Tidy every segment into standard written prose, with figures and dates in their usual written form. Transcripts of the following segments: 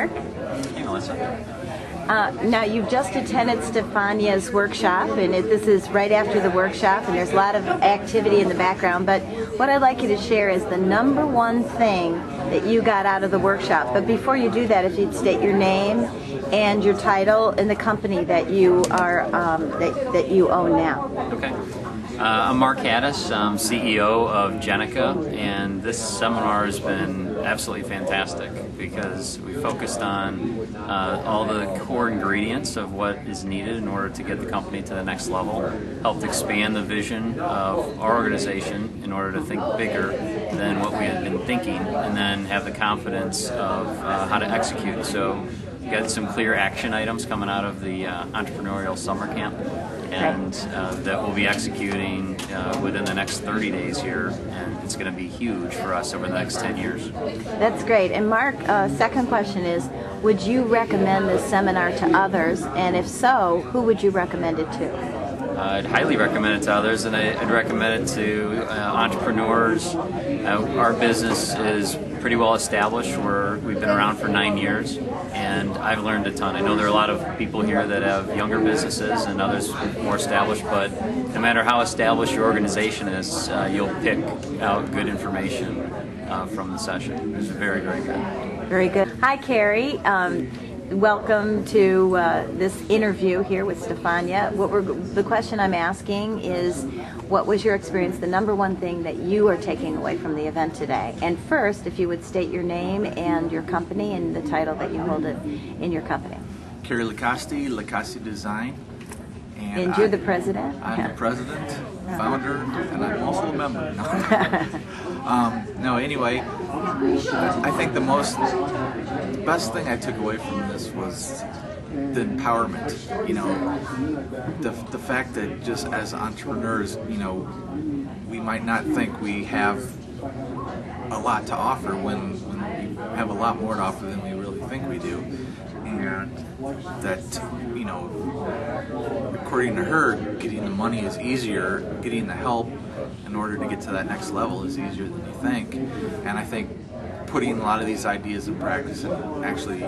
Mark. Hey, Melissa. Now, you've just attended Stefania's workshop, and this is right after the workshop, and there's a lot of activity in the background, but what I'd like you to share is the number one thing that you got out of the workshop. But before you do that, if you'd state your name and your title and the company that you are that you own now. Okay. I'm Mark Haddis. I'm CEO of Jenica, and this seminar has been absolutely fantastic because we focused on all the core ingredients of what is needed in order to get the company to the next level, helped expand the vision of our organization in order to think bigger than what we had been thinking, and then have the confidence of how to execute. So we got some clear action items coming out of the entrepreneurial summer camp, and that we'll be executing within the next 30 days here, and it's going to be huge for us over the next 10 years. That's great. And Mark, second question is, would you recommend this seminar to others, and if so, who would you recommend it to? I'd highly recommend it to others, and I'd recommend it to entrepreneurs. Our business is pretty well established. We've been around for 9 years, and I've learned a ton. I know there are a lot of people here that have younger businesses and others more established, but no matter how established your organization is, you'll pick out good information from the session. It's very, very good. Very good. Hi, Carrie. Welcome to this interview here with Stefania. The question I'm asking is, what was your experience, the number one thing that you are taking away from the event today? And first, if you would state your name and your company and the title that you hold it in your company. Kerry Lacoste, Lacoste Design. And you're the president? I'm the president, founder, and I'm also a member. Anyway, I think the best thing I took away from this was the empowerment. You know, the fact that just as entrepreneurs, you know, we might not think we have a lot to offer when we have a lot more to offer than we really think we do. And that, you know, according to her, getting the money is easier, getting the help in order to get to that next level is easier than you think. And I think putting a lot of these ideas in practice and actually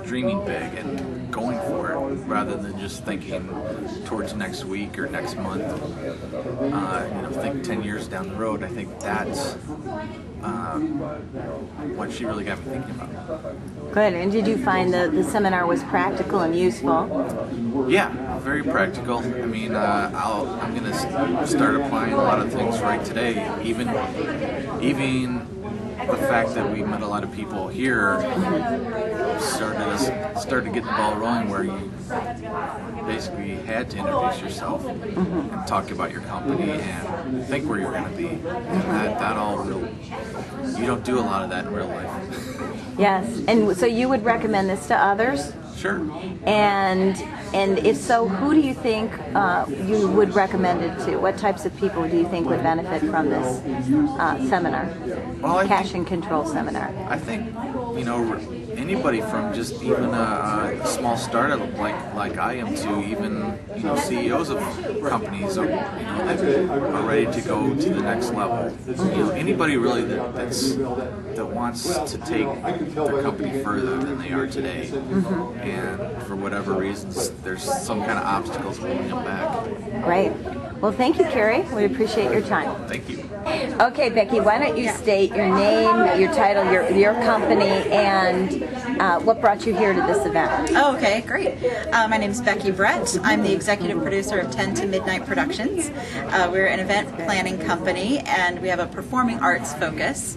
dreaming big and going for it rather than just thinking towards next week or next month, think 10 years down the road, I think that's what she really got me thinking about. Good. And did you find the seminar was practical and useful? Yeah, very practical. I mean, I'm going to start applying a lot of things right today. Even the fact that we met a lot of people here started to get the ball rolling, where you basically had to introduce yourself and talk about your company and think where you're going to be. And that all you don't do a lot of that in real life. Yes, and so you would recommend this to others? Sure. And if so, who do you think you would recommend it to? What types of people do you think would benefit from this seminar? Well, Cash and Control seminar. I think, anybody from just even a small startup like I am to even CEOs of companies that are ready to go to the next level. Anybody really that wants to take their company further than they are today, and for whatever reasons there's some kind of obstacles holding them back. Great. Well, thank you, Carrie. We appreciate your time. Thank you. Okay, Becky, why don't you state your name, your title, your company, and what brought you here to this event? Oh, okay, great. My name is Becky Brett. I'm the executive producer of 10 to Midnight Productions. We're an event planning company, and we have a performing arts focus.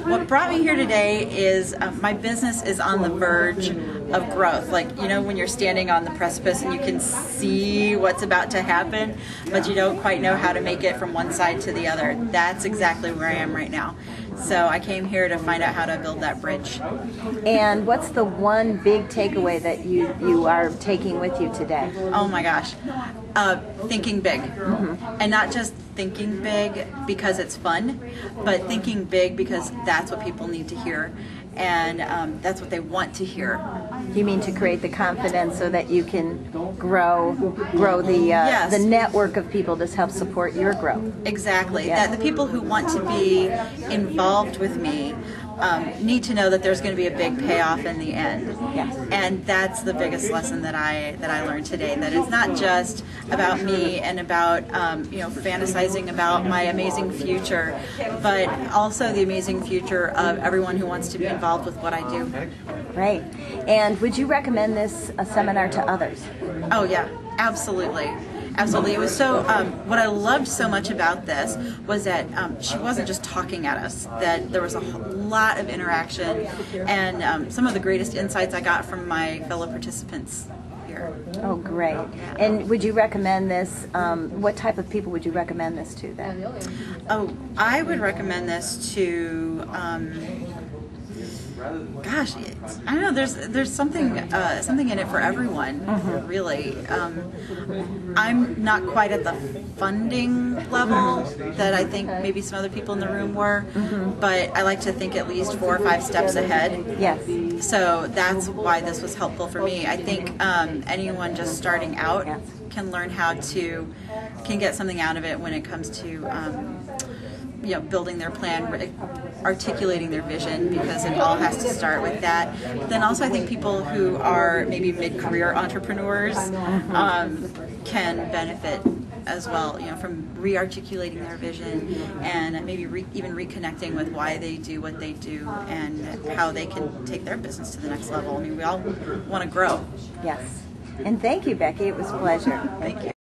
What brought me here today is my business is on the verge of growth. When you're standing on the precipice and you can see what's about to happen, but you don't quite know how to make it from one side to the other. That's exactly where I am right now. So I came here to find out how to build that bridge. And what's the one big takeaway that you are taking with you today? Oh my gosh. Thinking big. And not just thinking big because it's fun, but thinking big because that's what people need to hear. And that's what they want to hear. You mean to create the confidence so that you can grow the network of people to help support your growth? Exactly. Yeah. That the people who want to be involved with me need to know that there's going to be a big payoff in the end. Yes. And that's the biggest lesson that I learned today. That it's not just about me and about fantasizing about my amazing future, but also the amazing future of everyone who wants to be involved with what I do. Right. And would you recommend this seminar to others? Oh yeah, absolutely. Absolutely. It was so, what I loved so much about this was that she wasn't just talking at us, that there was a lot of interaction, and some of the greatest insights I got from my fellow participants here. Oh, great. And would you recommend this, what type of people would you recommend this to then? Oh, I would recommend this to, gosh, I don't know. There's something in it for everyone, really. I'm not quite at the funding level that I think maybe some other people in the room were, but I like to think at least 4 or 5 steps ahead. Yes. So that's why this was helpful for me. I think anyone just starting out Yes. can learn can get something out of it when it comes to building their plan, articulating their vision, because it all has to start with that. But then also I think people who are maybe mid-career entrepreneurs can benefit as well, from re-articulating their vision and maybe even reconnecting with why they do what they do and how they can take their business to the next level. I mean, we all want to grow. Yes. And thank you, Becky. It was a pleasure. Thank you.